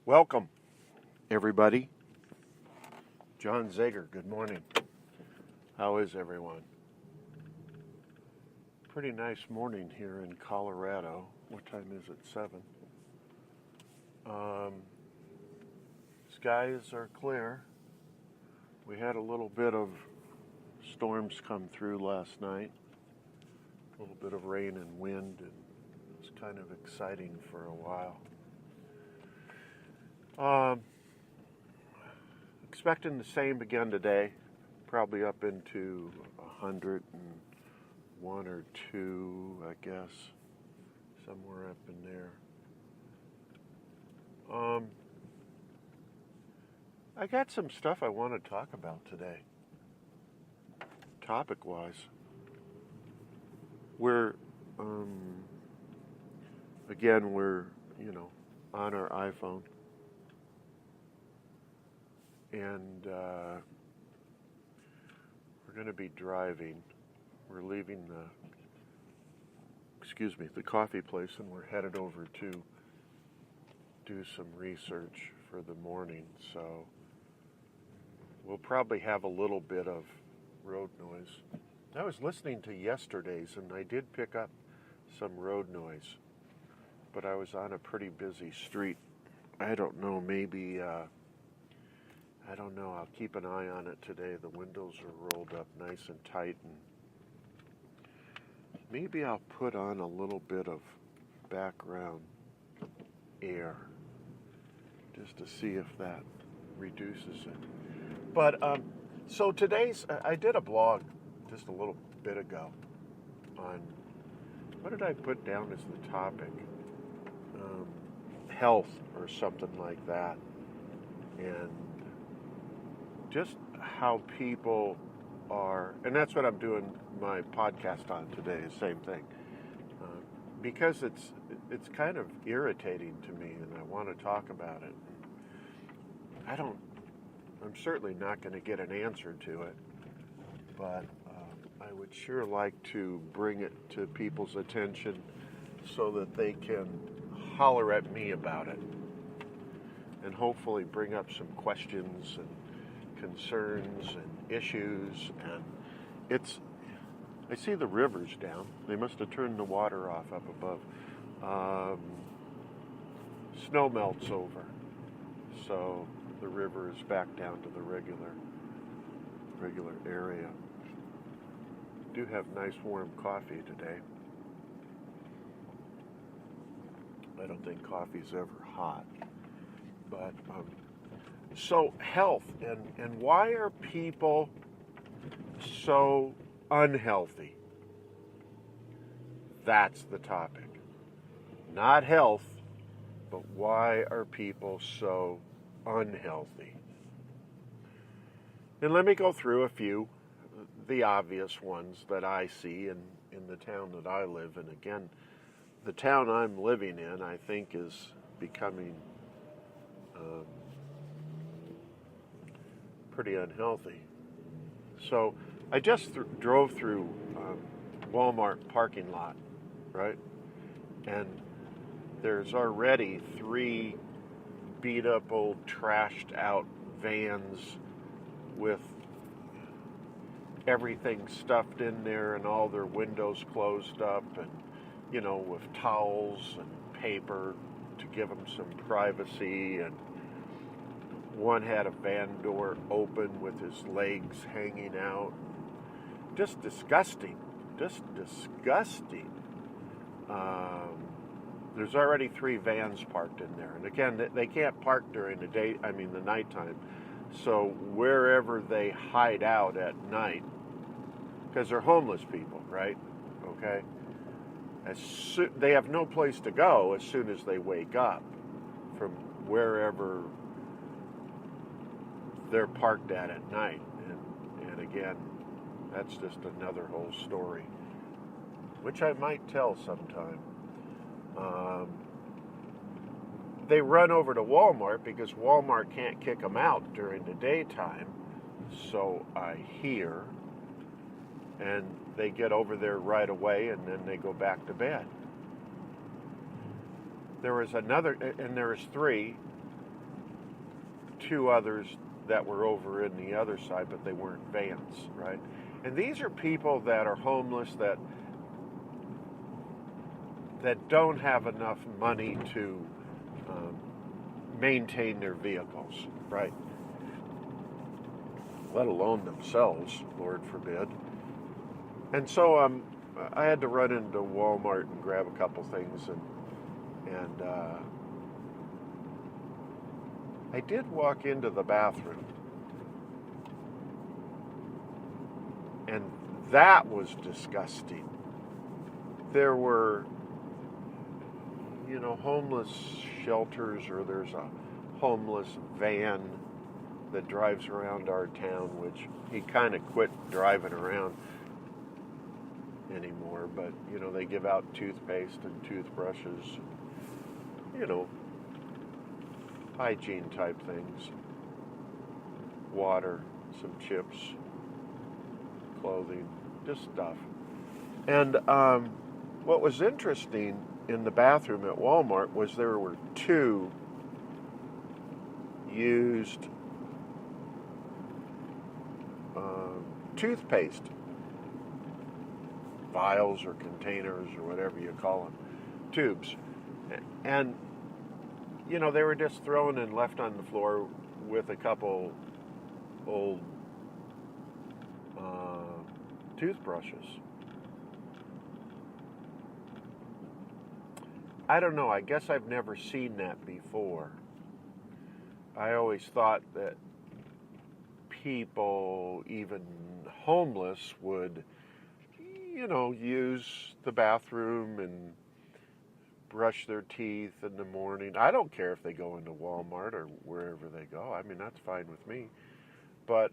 Welcome, everybody. John Zager, good morning. How is everyone? Pretty nice morning here in Colorado. What time is it? 7. Skies are clear. We had a little bit of storms come through last night. A little bit of rain and wind, and it was kind of exciting for a while. Expecting the same again today, probably up into 101 or 2, I guess, somewhere up in there. I got some stuff I want to talk about today, topic-wise. We're on our iPhone. And we're going to be driving. We're leaving the coffee place, and we're headed over to do some research for the morning. So we'll probably have a little bit of road noise. I was listening to yesterday's, and I did pick up some road noise, but I was on a pretty busy street. I don't know, maybe... I don't know. I'll keep an eye on it today. The windows are rolled up nice and tight, and maybe I'll put on a little bit of background air just to see if that reduces it. But so I did a blog just a little bit ago on, what did I put down as the topic? Health or something like that. And just how people are, and that's what I'm doing my podcast on today, same thing. Because it's kind of irritating to me, and I want to talk about it. I'm certainly not going to get an answer to it, but I would sure like to bring it to people's attention so that they can holler at me about it, and hopefully bring up some questions and concerns and issues. And I see the river's down. They must have turned the water off up above. Snow melts over, so the river is back down to the regular area. Do have nice warm coffee today. I don't think coffee's ever hot, but so health, and why are people so unhealthy? That's the topic. Not health, but why are people so unhealthy? And let me go through a few, the obvious ones that I see in the town that I live in. Again, the town I'm living in, I think, is becoming pretty unhealthy. So I just drove through Walmart parking lot, right? And there's already 3 beat up old trashed out vans with everything stuffed in there and all their windows closed up, and with towels and paper to give them some privacy. And one had a van door open with his legs hanging out. Just disgusting. There's already 3 vans parked in there. And again, they can't park during the nighttime. So wherever they hide out at night, because they're homeless people, right? Okay? They have no place to go as soon as they wake up from wherever they're parked at night. And again, that's just another whole story, which I might tell sometime. They run over to Walmart because Walmart can't kick them out during the daytime, so I hear, and they get over there right away, and then they go back to bed. There was another, and there was 3 two others that were over in the other side, but they weren't vans, right? And these are people that are homeless that don't have enough money to maintain their vehicles, right? Let alone themselves, Lord forbid. And so I had to run into Walmart and grab a couple things, and I did walk into the bathroom, and that was disgusting. There were, homeless shelters, or there's a homeless van that drives around our town, which he kind of quit driving around anymore, but they give out toothpaste and toothbrushes, hygiene type things, water, some chips, clothing, just stuff. And what was interesting in the bathroom at Walmart was there were two used toothpaste vials or containers or whatever you call them, tubes. And, they were just thrown and left on the floor with a couple old toothbrushes. I don't know. I guess I've never seen that before. I always thought that people, even homeless, would, use the bathroom and brush their teeth in the morning. I don't care if they go into Walmart or wherever they go. I mean, that's fine with me. But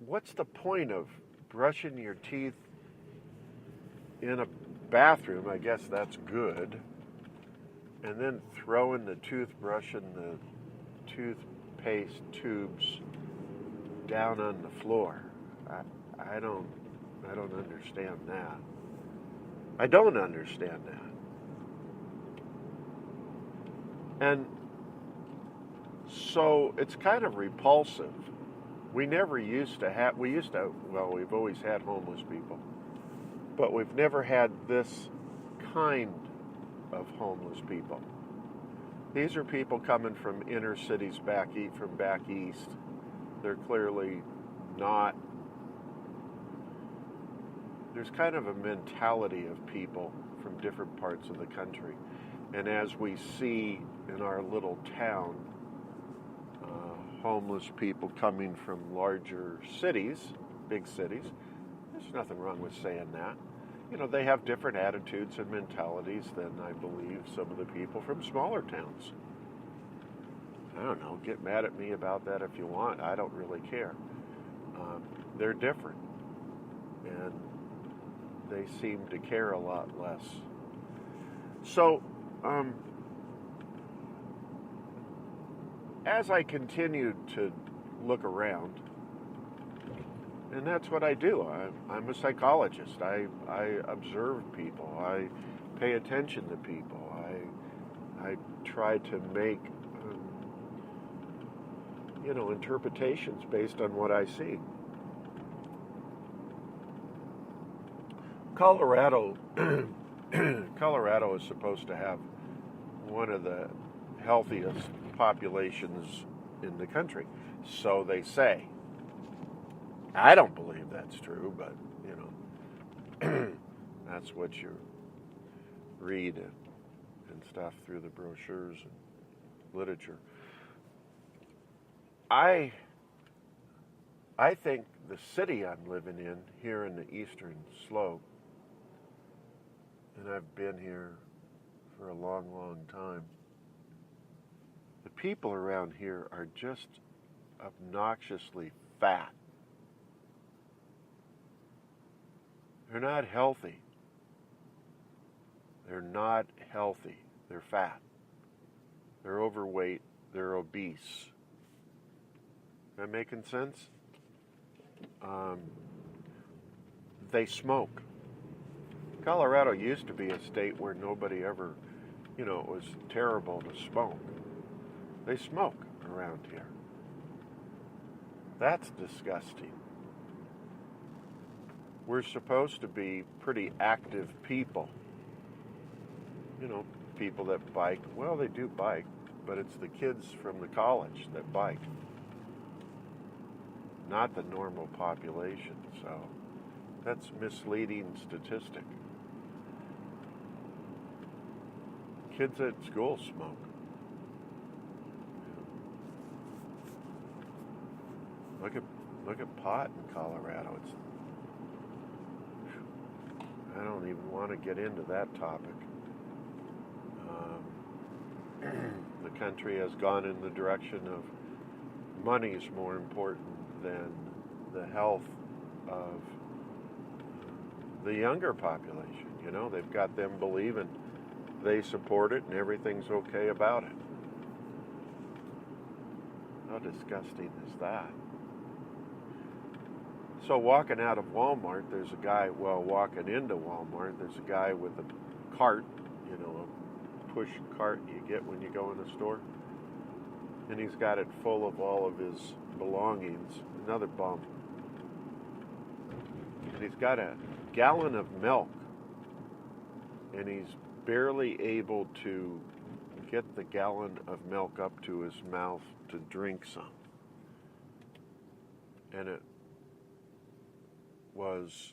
what's the point of brushing your teeth in a bathroom? I guess that's good. And then throwing the toothbrush and the toothpaste tubes down on the floor. I don't understand that. I don't understand that. And so it's kind of repulsive. We've always had homeless people, but we've never had this kind of homeless people. These are people coming from inner cities from back east. They're clearly not. There's kind of a mentality of people from different parts of the country. And as we see in our little town, homeless people coming from larger cities, big cities, there's nothing wrong with saying that. They have different attitudes and mentalities than, I believe, some of the people from smaller towns. I don't know, get mad at me about that if you want. I don't really care. They're different. And they seem to care a lot less. So, as I continued to look around, and that's what I do. I'm a psychologist. I observe people. I pay attention to people. I try to make interpretations based on what I see. Colorado is supposed to have one of the healthiest populations in the country, so they say. I don't believe that's true, but that's what you read and stuff through the brochures and literature. I think the city I'm living in here in the Eastern Slope, and I've been here for a long, long time, the people around here are just obnoxiously fat. They're not healthy. They're not healthy. They're fat. They're overweight. They're obese. Am I making sense? They smoke. Colorado used to be a state where nobody ever, it was terrible to smoke. They smoke around here. That's disgusting. We're supposed to be pretty active people. You know, people that bike. Well, they do bike, but it's the kids from the college that bike, not the normal population. So that's misleading statistic. Kids at school smoke. Look at pot in Colorado. I don't even want to get into that topic. The country has gone in the direction of money is more important than the health of the younger population. You know, they've got them believing they support it and everything's okay about it. How disgusting is that? So walking out of Walmart, there's a guy, walking into Walmart, there's a guy with a cart, you know, a push cart you get when you go in a store. And he's got it full of all of his belongings, another bum. And he's got a gallon of milk, and he's barely able to get the gallon of milk up to his mouth to drink some. And it was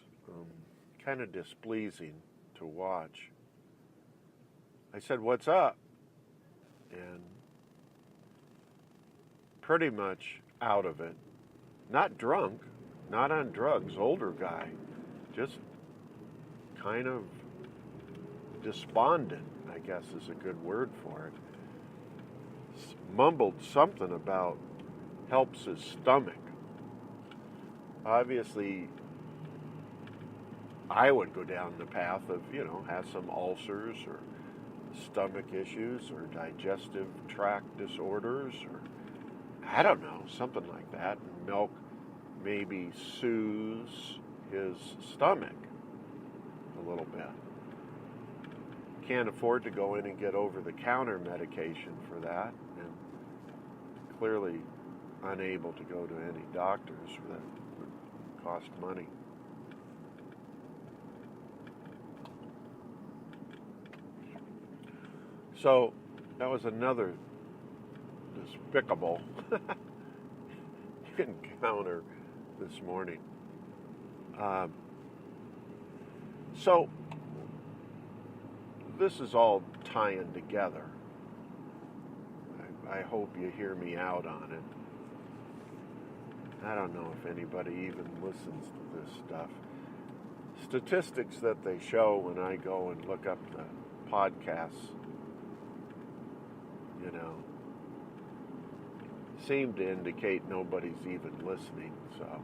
kind of displeasing to watch. I said, "What's up?" And pretty much out of it. Not drunk, not on drugs, older guy. Just kind of despondent, I guess is a good word for it. Mumbled something about helps his stomach. Obviously, I would go down the path of, you know, have some ulcers or stomach issues or digestive tract disorders or I don't know, something like that. Milk maybe soothes his stomach a little bit. Can't afford to go in and get over-the-counter medication for that, and clearly unable to go to any doctors for that. Would cost money. So that was another despicable encounter this morning. So this is all tying together. I hope you hear me out on it. I don't know if anybody even listens to this stuff. Statistics that they show when I go and look up the podcasts, you know, seem to indicate nobody's even listening, so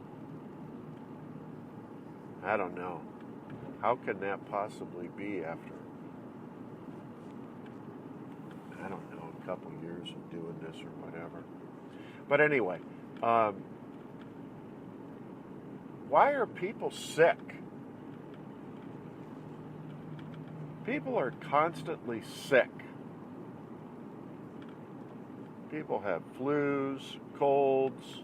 I don't know. How can that possibly be after, I don't know, a couple years of doing this or whatever? But anyway, why are people sick? People are constantly sick. People have flus, colds,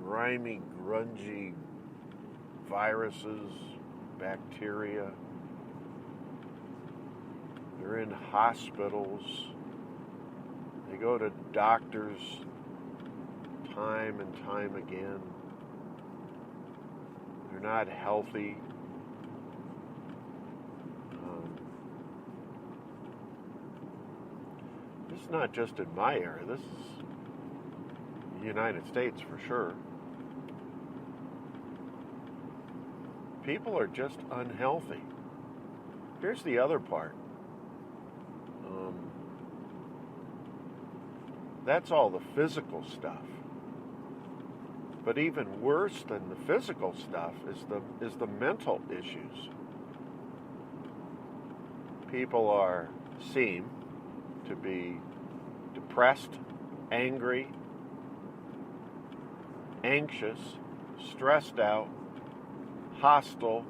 grimy, grungy viruses, bacteria. They're in hospitals. They go to doctors time and time again. They're not healthy. This is not just in my area. This is the United States for sure. People are just unhealthy. Here's the other part. That's all the physical stuff. But even worse than the physical stuff is the mental issues. People seem to be depressed, angry, anxious, stressed out, hostile,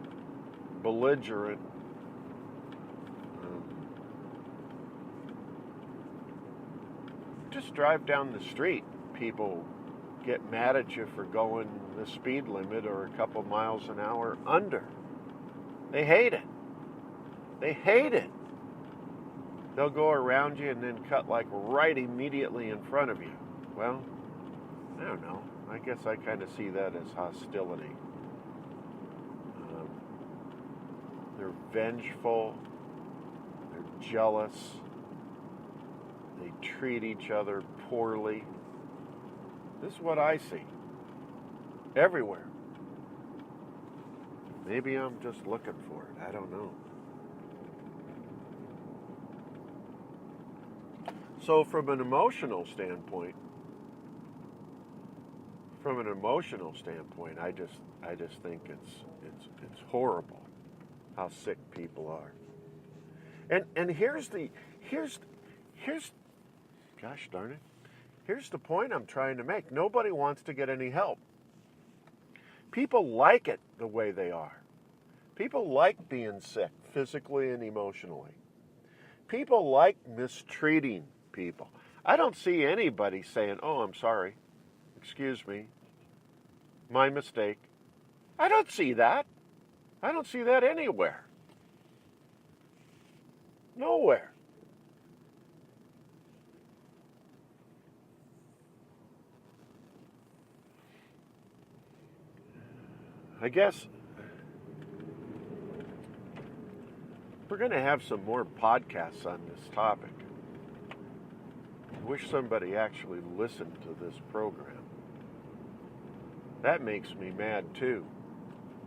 belligerent, just drive down the street, people get mad at you for going the speed limit or a couple miles an hour under. They hate it. They hate it. They'll go around you and then cut like right immediately in front of you. Well, I don't know. I guess I kind of see that as hostility. They're vengeful. They're jealous. They treat each other poorly. This is what I see. Everywhere. Maybe I'm just looking for it. I don't know. So from an emotional standpoint, I just think it's horrible how sick people are. And here's gosh darn it. Here's the point I'm trying to make. Nobody wants to get any help. People like it the way they are. People like being sick, physically and emotionally. People like mistreating people. I don't see anybody saying, "Oh, I'm sorry. Excuse me. My mistake." I don't see that. I don't see that anywhere. Nowhere. I guess we're going to have some more podcasts on this topic. I wish somebody actually listened to this program. That makes me mad too.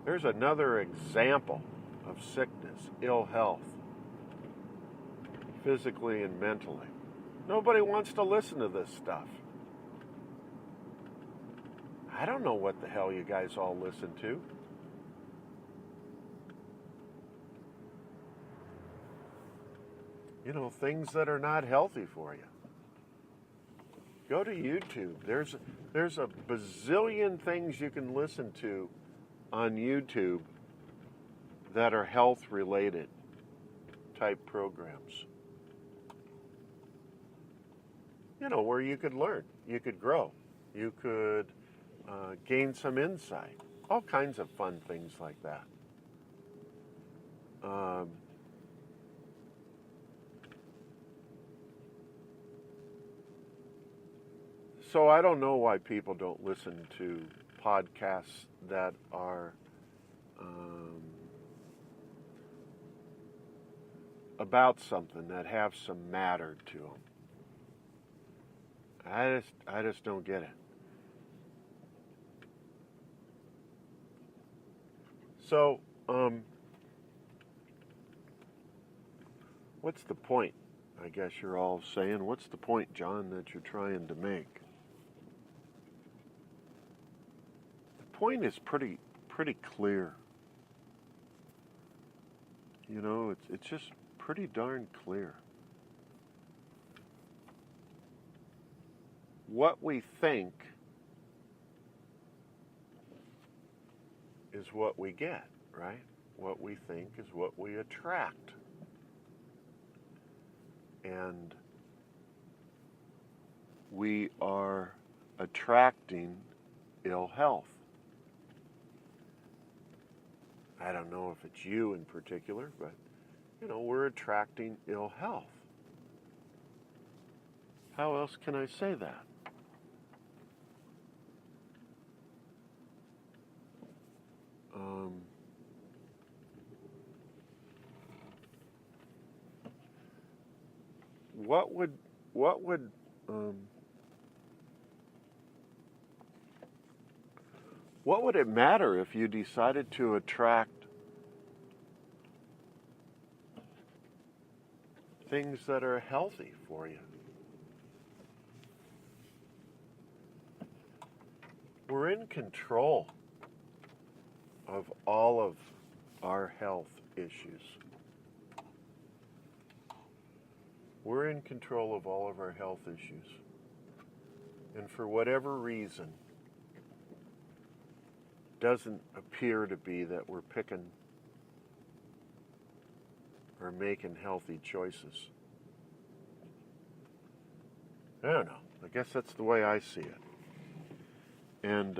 There's another example of sickness, ill health, physically and mentally. Nobody wants to listen to this stuff. I don't know what the hell you guys all listen to. You know, things that are not healthy for you. Go to YouTube. There's a bazillion things you can listen to on YouTube that are health-related type programs. You know, where you could learn, you could grow, you could gain some insight, all kinds of fun things like that. So I don't know why people don't listen to podcasts that are about something, that have some matter to them. I just don't get it. So, what's the point? I guess you're all saying, what's the point, John, that you're trying to make? The point is pretty clear. You know, it's just pretty darn clear. What we think is what we get, right? What we think is what we attract. And we are attracting ill health. I don't know if it's you in particular, but, you know, we're attracting ill health. How else can I say that? What would it matter if you decided to attract things that are healthy for you? We're in control of all of our health issues. We're in control of all of our health issues. And for whatever reason, doesn't appear to be that we're picking or making healthy choices. I don't know. I guess that's the way I see it. And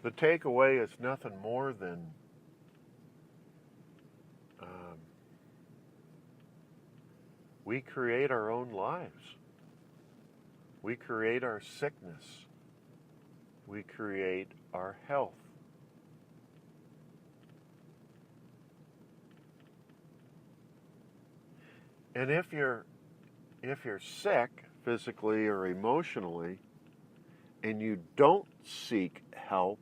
the takeaway is nothing more than we create our own lives. We create our sickness. We create our health. And if you're sick physically or emotionally and you don't seek help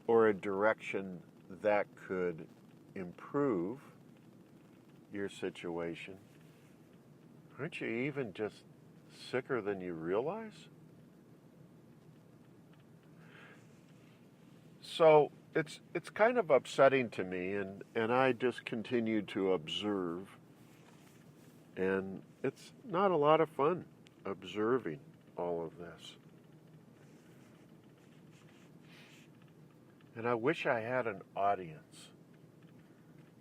or a direction that could improve your situation, aren't you even just sicker than you realize? So it's kind of upsetting to me, and I just continue to observe. And it's not a lot of fun observing all of this. And I wish I had an audience.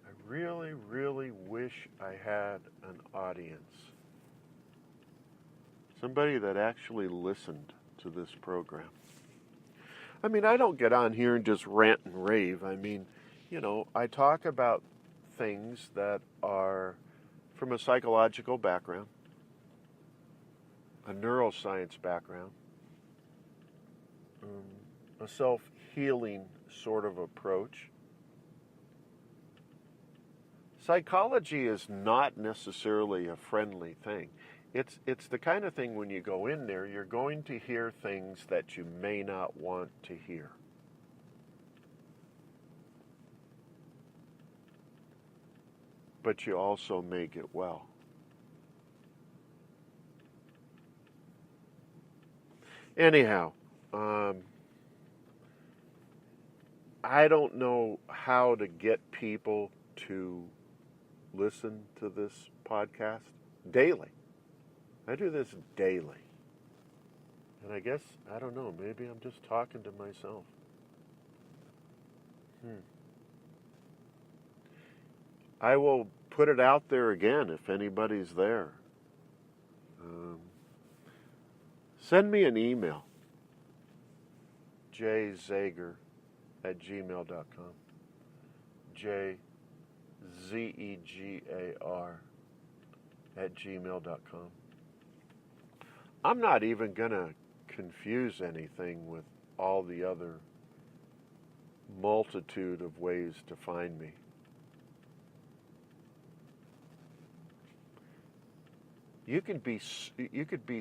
I really, really wish I had an audience. Somebody that actually listened to this program. I mean, I don't get on here and just rant and rave. I mean, I talk about things that are from a psychological background, a neuroscience background, a self-healing sort of approach. Psychology is not necessarily a friendly thing. It's the kind of thing when you go in there, you're going to hear things that you may not want to hear. But you also may get well. Anyhow, I don't know how to get people to listen to this podcast daily. I do this daily. And I guess, I don't know, maybe I'm just talking to myself. I will put it out there again if anybody's there. Send me an email, jzegar@gmail.com. JZEGAR@gmail.com. I'm not even going to confuse anything with all the other multitude of ways to find me. You could be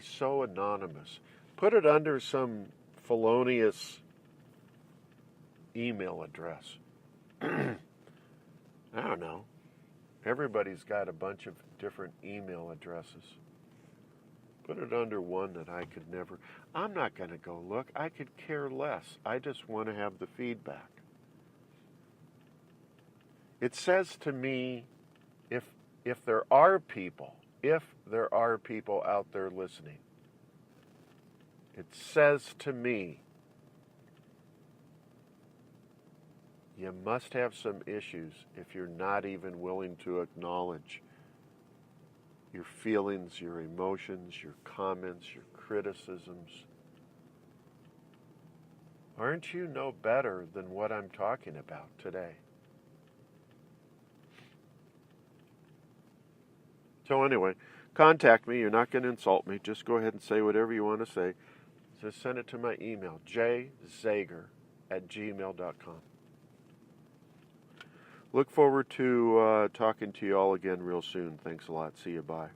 so anonymous. Put it under some felonious email address. I don't know. Everybody's got a bunch of different email addresses. Put it under one that I could never. I'm not going to go look. I could care less. I just want to have the feedback. It says to me, if there are people out there listening, it says to me, you must have some issues if you're not even willing to acknowledge your feelings, your emotions, your comments, your criticisms. Aren't you no better than what I'm talking about today? So anyway, contact me. You're not going to insult me. Just go ahead and say whatever you want to say. Just send it to my email, jzegar@gmail.com. Look forward to talking to you all again real soon. Thanks a lot. See you. Bye.